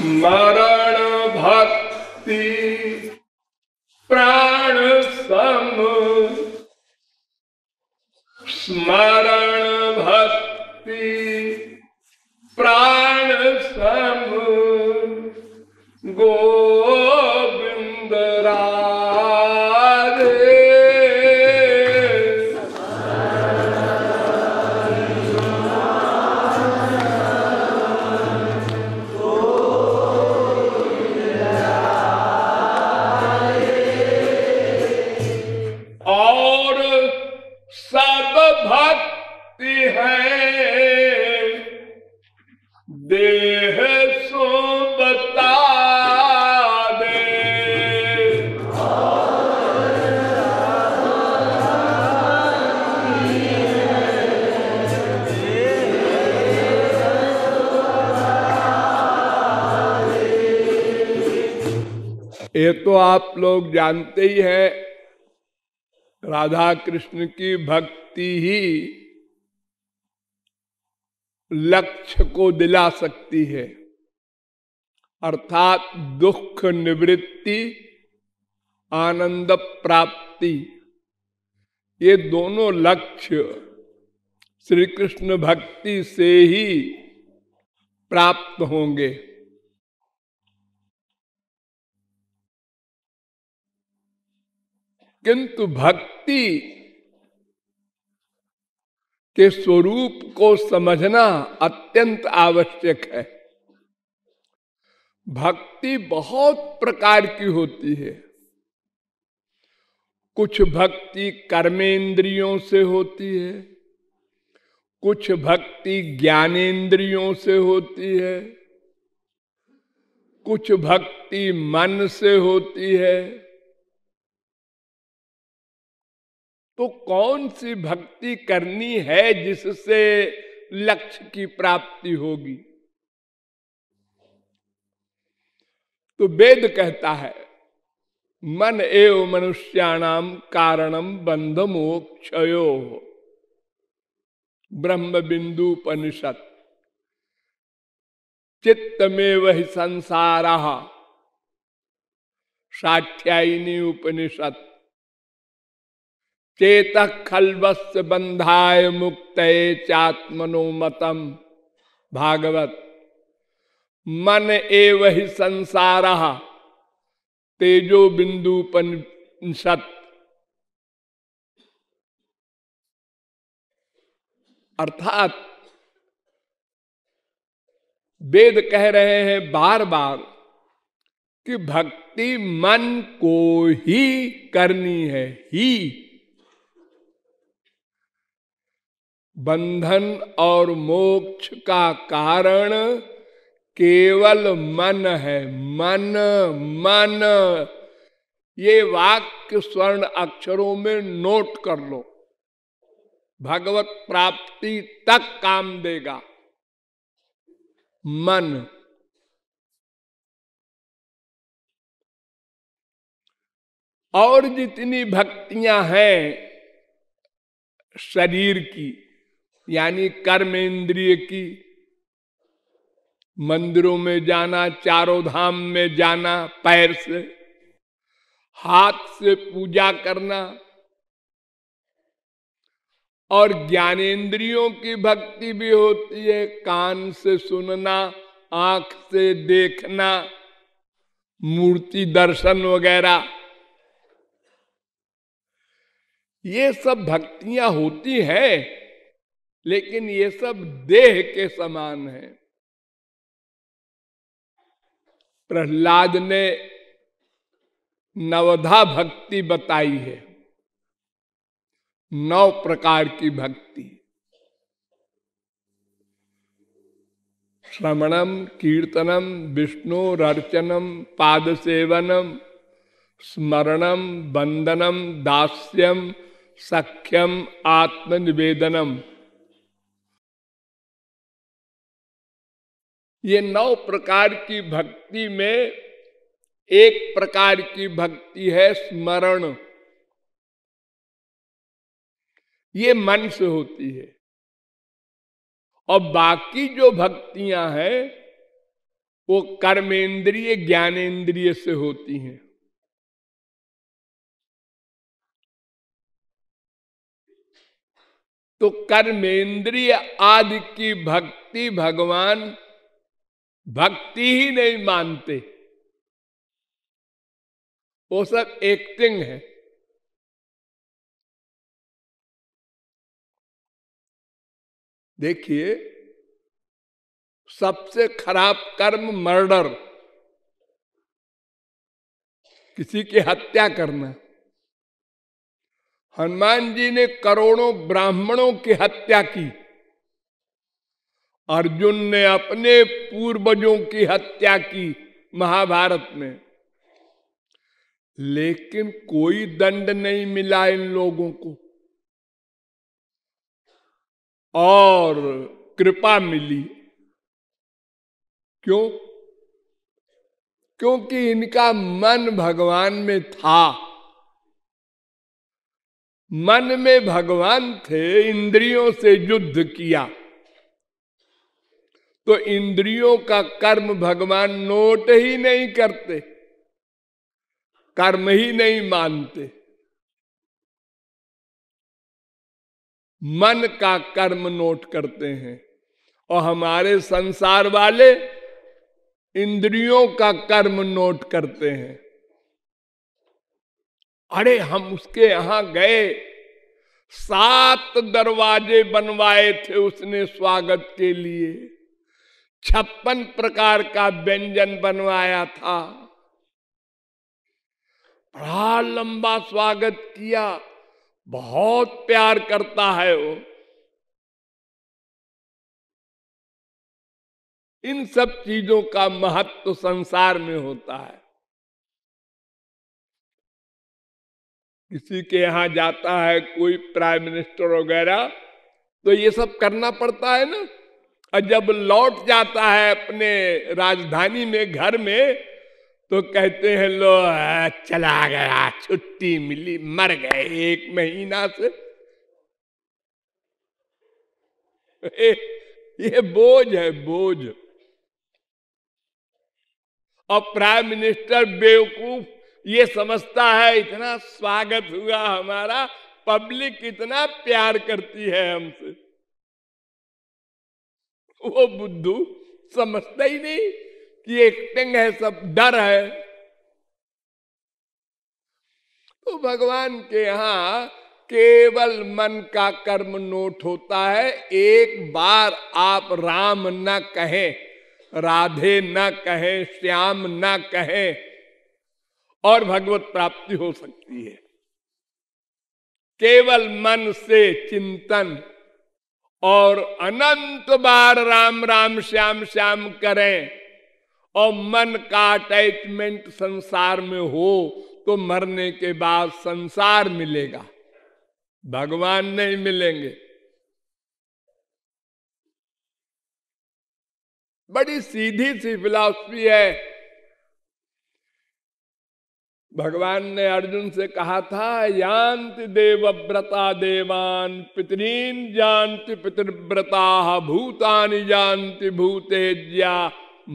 स्मरण भक्ति प्राण सम, स्मरण भक्ति प्राण सम, गोविंद राधे। और सब भक्ति है देह सो बता दे। ये तो आप लोग जानते ही हैं, राधा कृष्ण की भक्ति ही लक्ष्य को दिला सकती है, अर्थात दुख निवृत्ति, आनंद प्राप्ति। ये दोनों लक्ष्य श्री कृष्ण भक्ति से ही प्राप्त होंगे। किंतु भक्ति के स्वरूप को समझना अत्यंत आवश्यक है। भक्ति बहुत प्रकार की होती है। कुछ भक्ति कर्मेंद्रियों से होती है, कुछ भक्ति ज्ञानेंद्रियों से होती है, कुछ भक्ति मन से होती है। तो कौन सी भक्ति करनी है जिससे लक्ष्य की प्राप्ति होगी? तो वेद कहता है मन एव मनुष्याणाम कारणम बंध मोक्षयो, ब्रह्म बिंदु उपनिषद। चित्तमेव हि संसारः, साध्यायिनी उपनिषद। चेतः खल्वस्य बंधाय मुक्तये चात्मनो मतम, भागवत। मन एव हि संसारः, तेजो बिंदु उपनिषद। अर्थात वेद कह रहे हैं बार बार कि भक्ति मन को ही करनी है। ही बंधन और मोक्ष का कारण केवल मन है। मन मन, ये वाक्य स्वर्ण अक्षरों में नोट कर लो, भगवत प्राप्ति तक काम देगा। मन। और जितनी भक्तियां हैं शरीर की, यानी कर्मेंद्रिय की, मंदिरों में जाना, चारों धाम में जाना पैर से, हाथ से पूजा करना, और ज्ञानेंद्रियों की भक्ति भी होती है, कान से सुनना, आंख से देखना, मूर्ति दर्शन वगैरह। ये सब भक्तियां होती हैं, लेकिन ये सब देह के समान है। प्रहलाद ने नवधा भक्ति बताई है, 9 प्रकार की भक्ति। श्रवणम, कीर्तनम, विष्णुरर्चनम, पाद सेवनम, स्मरणम, बंदनम, दास्यम, सख्यम, आत्मनिवेदनम। ये 9 प्रकार की भक्ति में एक प्रकार की भक्ति है स्मरण। ये मन से होती है। और बाकी जो भक्तियां हैं वो कर्मेंद्रिय ज्ञानेंद्रिय से होती हैं। तो कर्मेंद्रिय आदि की भक्ति भगवान भक्ति ही नहीं मानते, वो सब एक्टिंग है। देखिए, सबसे खराब कर्म मर्डर, किसी की हत्या करना। हनुमान जी ने करोड़ों ब्राह्मणों की हत्या की, अर्जुन ने अपने पूर्वजों की हत्या की महाभारत में, लेकिन कोई दंड नहीं मिला इन लोगों को, और कृपा मिली। क्यों? क्योंकि इनका मन भगवान में था। मन में भगवान थे, इंद्रियों से युद्ध किया, तो इंद्रियों का कर्म भगवान नोट ही नहीं करते, कर्म ही नहीं मानते। मन का कर्म नोट करते हैं, और हमारे संसार वाले इंद्रियों का कर्म नोट करते हैं। अरे हम उसके यहां गए, 7 दरवाजे बनवाए थे उसने स्वागत के लिए, 56 प्रकार का व्यंजन बनवाया था, बड़ा लंबा स्वागत किया, बहुत प्यार करता है वो। इन सब चीजों का महत्व संसार में होता है। किसी के यहां जाता है कोई प्राइम मिनिस्टर वगैरह, तो ये सब करना पड़ता है ना। और जब लौट जाता है अपने राजधानी में, घर में, तो कहते हैं लो चला गया, छुट्टी मिली, मर गए 1 महीना से। ये बोझ है, बोझ। और प्राइम मिनिस्टर बेवकूफ ये समझता है इतना स्वागत हुआ हमारा, पब्लिक इतना प्यार करती है हमसे। वो बुद्धू समझता ही नहीं कि एक्टिंग है, सब डर है। तो भगवान के यहां केवल मन का कर्म नोट होता है। एक बार आप राम न कहें, राधे न कहें, श्याम न कहें, और भगवत प्राप्ति हो सकती है। केवल मन से चिंतन, और अनंत बार राम राम श्याम श्याम करें, और मन का अटैचमेंट संसार में हो, तो मरने के बाद संसार मिलेगा, भगवान नहीं मिलेंगे। बड़ी सीधी सी फिलॉसफी है। भगवान ने अर्जुन से कहा था, यान्ति देवव्रता देवान, पितरीन जानति पितृव्रता, भूतानि जानति भूतेज्या,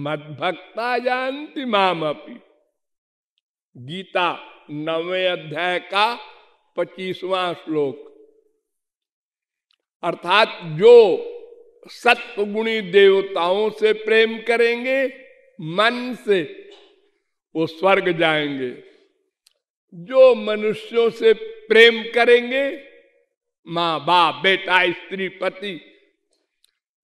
मद्भक्ता जानति मामपि। गीता 9वें अध्याय का 25वां श्लोक। अर्थात जो सत्वगुणी देवताओं से प्रेम करेंगे मन से, वो स्वर्ग जाएंगे। जो मनुष्यों से प्रेम करेंगे, माँ बाप बेटा स्त्री पति,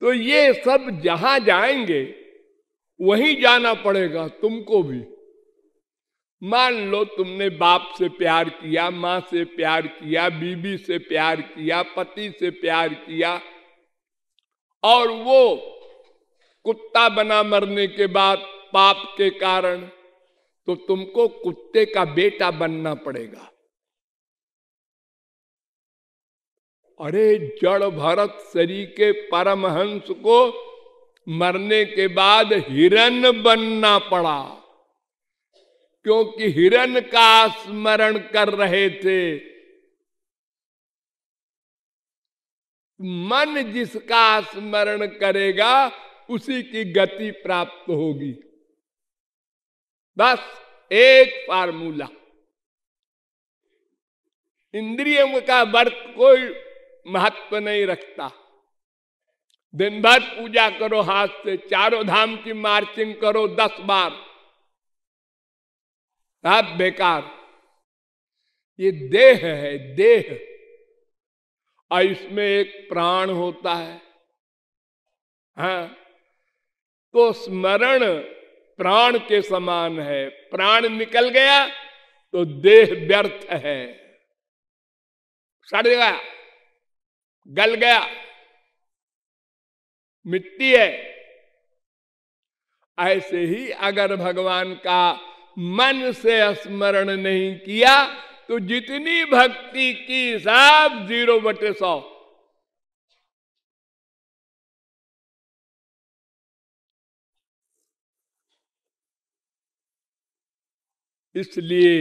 तो ये सब जहां जाएंगे वहीं जाना पड़ेगा तुमको भी। मान लो तुमने बाप से प्यार किया, माँ से प्यार किया, बीबी से प्यार किया, पति से प्यार किया, और वो कुत्ता बना मरने के बाद पाप के कारण, तो तुमको कुत्ते का बेटा बनना पड़ेगा। अरे जड़ भरत शरीर के परमहंस को मरने के बाद हिरण बनना पड़ा, क्योंकि हिरण का स्मरण कर रहे थे। मन जिसका स्मरण करेगा उसी की गति प्राप्त होगी। बस एक फार्मूला। इंद्रियों का वर्त कोई महत्व नहीं रखता। दिन भर पूजा करो हाथ से, चारों धाम की मार्चिंग करो 10 बार, आप बेकार। ये देह है, देह, और इसमें एक प्राण होता है। हाँ, तो स्मरण प्राण के समान है। प्राण निकल गया तो देह व्यर्थ है, सड़ गया, गल गया, मिट्टी है। ऐसे ही अगर भगवान का मन से स्मरण नहीं किया तो जितनी भक्ति की सब 0/100। इसलिए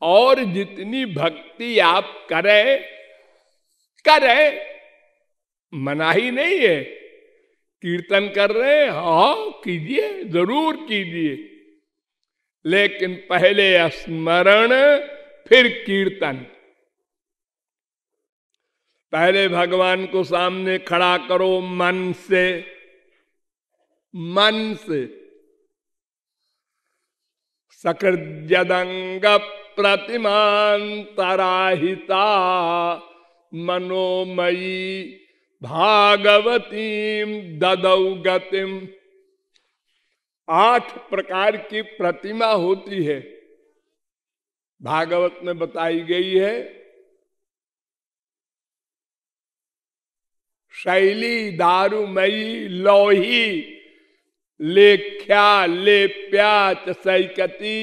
और जितनी भक्ति आप करें, मनाही नहीं है। कीर्तन कर रहे हैं, हाँ कीजिए, जरूर कीजिए, लेकिन पहले स्मरण फिर कीर्तन। पहले भगवान को सामने खड़ा करो मन से, मन से। सकृद्यदंग प्रतिमांतराहिता मनोमयी भागवतीम ददौ गतिम। 8 प्रकार की प्रतिमा होती है, भागवत में बताई गई है। शैली, दारुमयी, लौही, लेख्या, लेप्या च सैकती,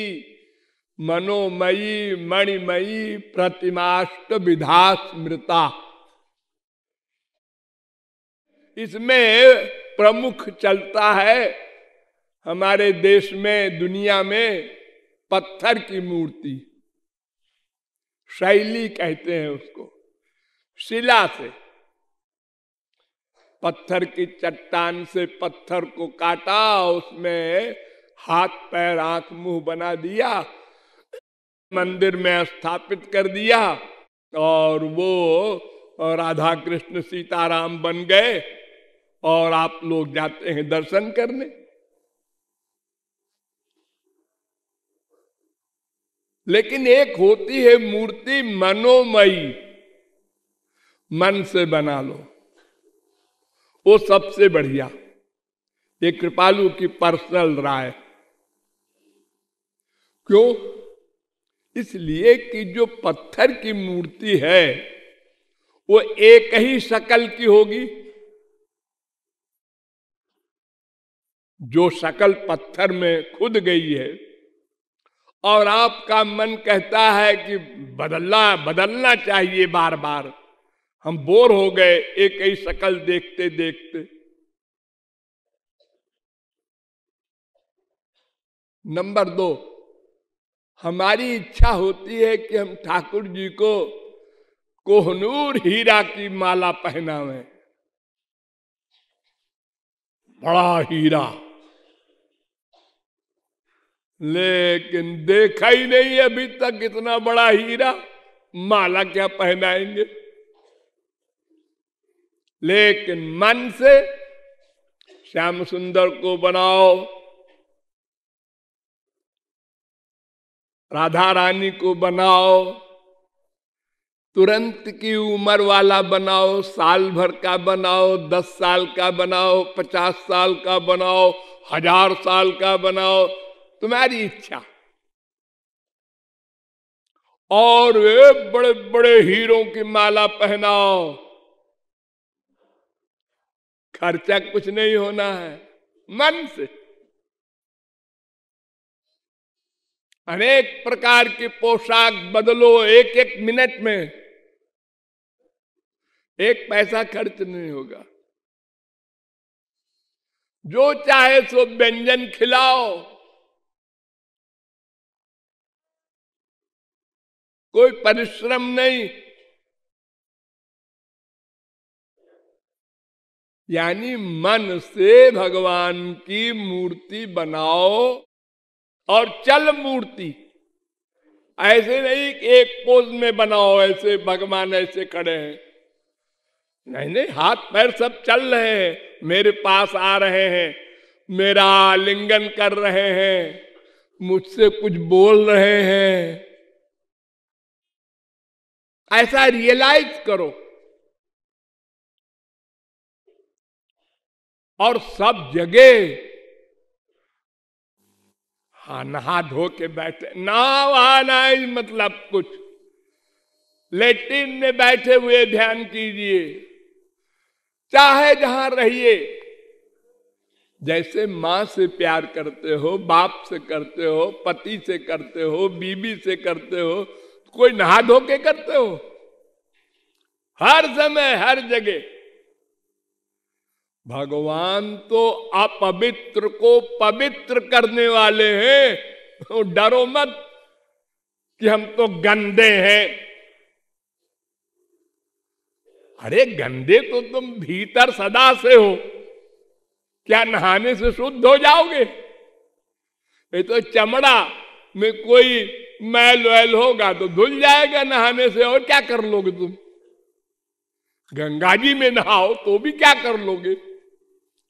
मनोमयी, मणिमयी, प्रतिमाष्ट विधा स्मृता। इसमें प्रमुख चलता है हमारे देश में, दुनिया में, पत्थर की मूर्ति। शैली कहते हैं उसको। शिला से, पत्थर की चट्टान से पत्थर को काटा, उसमें हाथ पैर आंख मुंह बना दिया, मंदिर में स्थापित कर दिया, और वो राधा कृष्ण सीताराम बन गए, और आप लोग जाते हैं दर्शन करने। लेकिन एक होती है मूर्ति मनोमयी, मन से बना लो, वो सबसे बढ़िया। ये कृपालु की पर्सनल राय। क्यों? इसलिए कि जो पत्थर की मूर्ति है वो एक ही शक्ल की होगी। जो शक्ल पत्थर में खुद गई है और आपका मन कहता है कि बदलना चाहिए बार बार, हम बोर हो गए एक ही शक्ल देखते देखते। नंबर 2, हमारी इच्छा होती है कि हम ठाकुर जी को कोहनूर हीरा की माला पहनावे, बड़ा हीरा, लेकिन देखा ही नहीं अभी तक इतना बड़ा हीरा, माला क्या पहनाएंगे। लेकिन मन से श्याम सुंदर को बनाओ, राधा रानी को बनाओ, तुरंत की उम्र वाला बनाओ, साल भर का बनाओ, 10 साल का बनाओ, 50 साल का बनाओ, 1000 साल का बनाओ, तुम्हारी इच्छा। और बड़े बड़े हीरों की माला पहनाओ, खर्चा कुछ नहीं होना है। मन से अनेक प्रकार की पोशाक बदलो, एक एक मिनट में, 1 पैसा खर्च नहीं होगा। जो चाहे सो व्यंजन खिलाओ, कोई परिश्रम नहीं। यानी मन से भगवान की मूर्ति बनाओ और चल मूर्ति। ऐसे नहीं कि एक पोज में बनाओ, ऐसे भगवान ऐसे खड़े हैं, नहीं नहीं, हाथ पैर सब चल रहे हैं, मेरे पास आ रहे हैं, मेरा आलिंगन कर रहे हैं, मुझसे कुछ बोल रहे हैं। ऐसा रियलाइज करो। और सब जगह हाँ नहा धो के बैठे ना, वहां नहीं मतलब कुछ लेटिन में बैठे हुए ध्यान कीजिए, चाहे जहां रहिए। जैसे मां से प्यार करते हो, बाप से करते हो, पति से करते हो, बीबी से करते हो, कोई नहा धो के करते हो? हर समय हर जगह। भगवान तो अपवित्र को पवित्र करने वाले हैं। तो डरो मत कि हम तो गंदे हैं। अरे गंदे तो तुम भीतर सदा से हो, क्या नहाने से शुद्ध हो जाओगे? ये तो चमड़ा में कोई मैल वैल होगा तो धुल जाएगा नहाने से, और क्या कर लोगे तुम? गंगा जी में नहाओ तो भी क्या कर लोगे?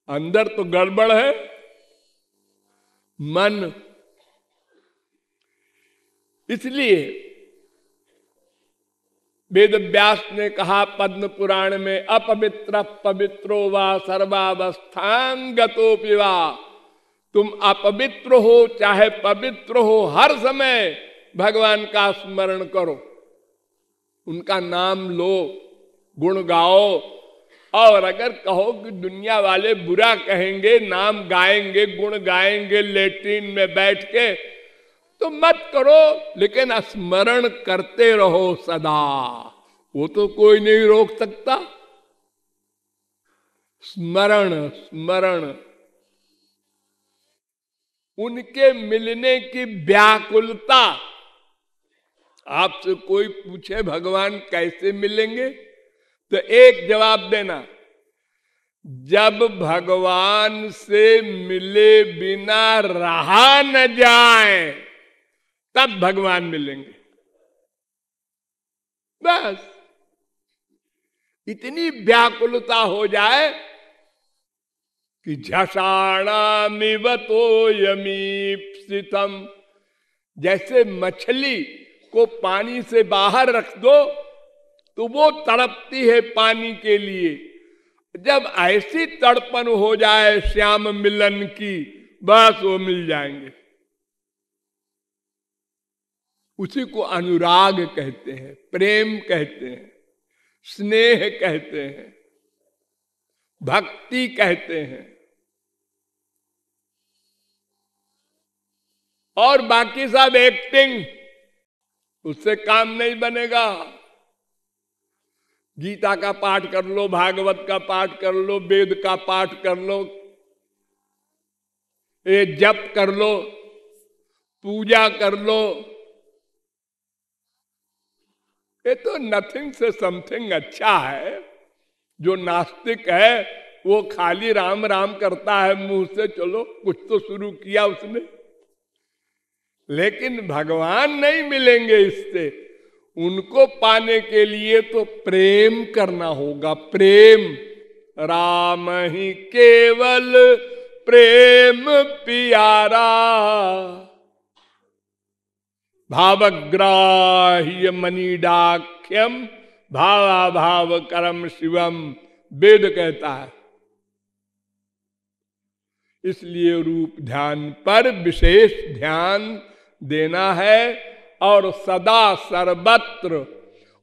अंदर तो गड़बड़ है मन। इसलिए वेद व्यास ने कहा पद्म पुराण में, अपवित्र पवित्रो वा सर्वावस्थान गतोपि वा। तुम अपवित्र हो चाहे पवित्र हो, हर समय भगवान का स्मरण करो, उनका नाम लो, गुण गाओ। और अगर कहो कि दुनिया वाले बुरा कहेंगे, नाम गाएंगे, गुण गाएंगे लेट्रिन में बैठ के, तो मत करो, लेकिन स्मरण करते रहो सदा। वो तो कोई नहीं रोक सकता। स्मरण स्मरण। उनके मिलने की व्याकुलता। आपसे कोई पूछे भगवान कैसे मिलेंगे, तो एक जवाब देना, जब भगवान से मिले बिना रहा न जाए तब भगवान मिलेंगे। बस इतनी व्याकुलता हो जाए कि झषाणामिव तोयमीप्सितम, जैसे मछली को पानी से बाहर रख दो तो वो तड़पती है पानी के लिए। जब ऐसी तड़पन हो जाए श्याम मिलन की, बस वो मिल जाएंगे। उसी को अनुराग कहते हैं, प्रेम कहते हैं, स्नेह कहते हैं, भक्ति कहते हैं। और बाकी सब एक्टिंग, उससे काम नहीं बनेगा। गीता का पाठ कर लो, भागवत का पाठ कर लो, वेद का पाठ कर लो, ये जप कर लो, पूजा कर लो, ये तो नथिंग से समथिंग अच्छा है। जो नास्तिक है वो खाली राम राम करता है मुंह से, चलो कुछ तो शुरू किया उसने, लेकिन भगवान नहीं मिलेंगे इससे। उनको पाने के लिए तो प्रेम करना होगा, प्रेम। राम ही केवल प्रेम प्यारा, भावग्राह्य मनीडाख्यम भावा भाव करम शिवम, वेद कहता है। इसलिए रूप ध्यान पर विशेष ध्यान देना है और सदा सर्वत्र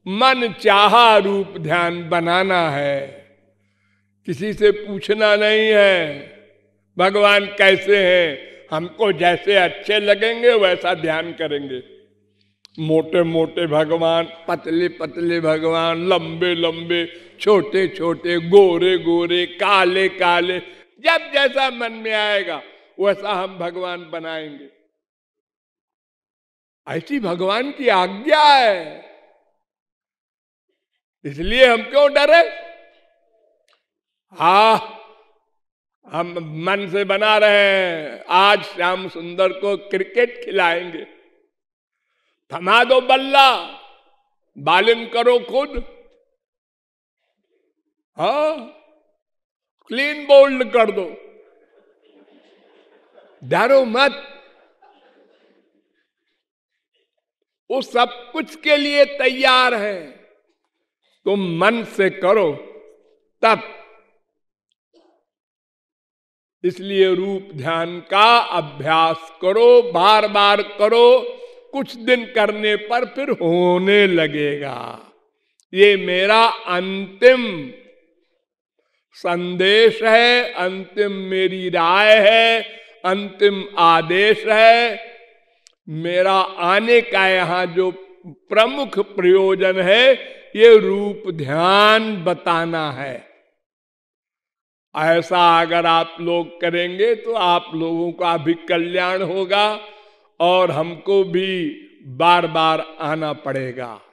मन चाहा रूप ध्यान बनाना है। किसी से पूछना नहीं है भगवान कैसे हैं, हमको जैसे अच्छे लगेंगे वैसा ध्यान करेंगे। मोटे मोटे भगवान, पतले पतले भगवान, लंबे लंबे, छोटे छोटे, गोरे गोरे, काले काले, जब जैसा मन में आएगा वैसा हम भगवान बनाएंगे। ऐसी भगवान की आज्ञा है, इसलिए हम क्यों डरे? हाँ, हम मन से बना रहे हैं आज श्याम सुंदर को क्रिकेट खिलाएंगे। थमा दो बल्ला, बॉलिंग करो खुद। हाँ, क्लीन बोल्ड कर दो, डरो मत। वो सब कुछ के लिए तैयार है, तुम मन से करो तब। इसलिए रूप ध्यान का अभ्यास करो, बार बार करो, कुछ दिन करने पर फिर होने लगेगा। ये मेरा अंतिम संदेश है, अंतिम मेरी राय है, अंतिम आदेश है। मेरा आने का यहां जो प्रमुख प्रयोजन है, ये रूप ध्यान बताना है। ऐसा अगर आप लोग करेंगे तो आप लोगों का भी कल्याण होगा और हमको भी बार बार आना पड़ेगा।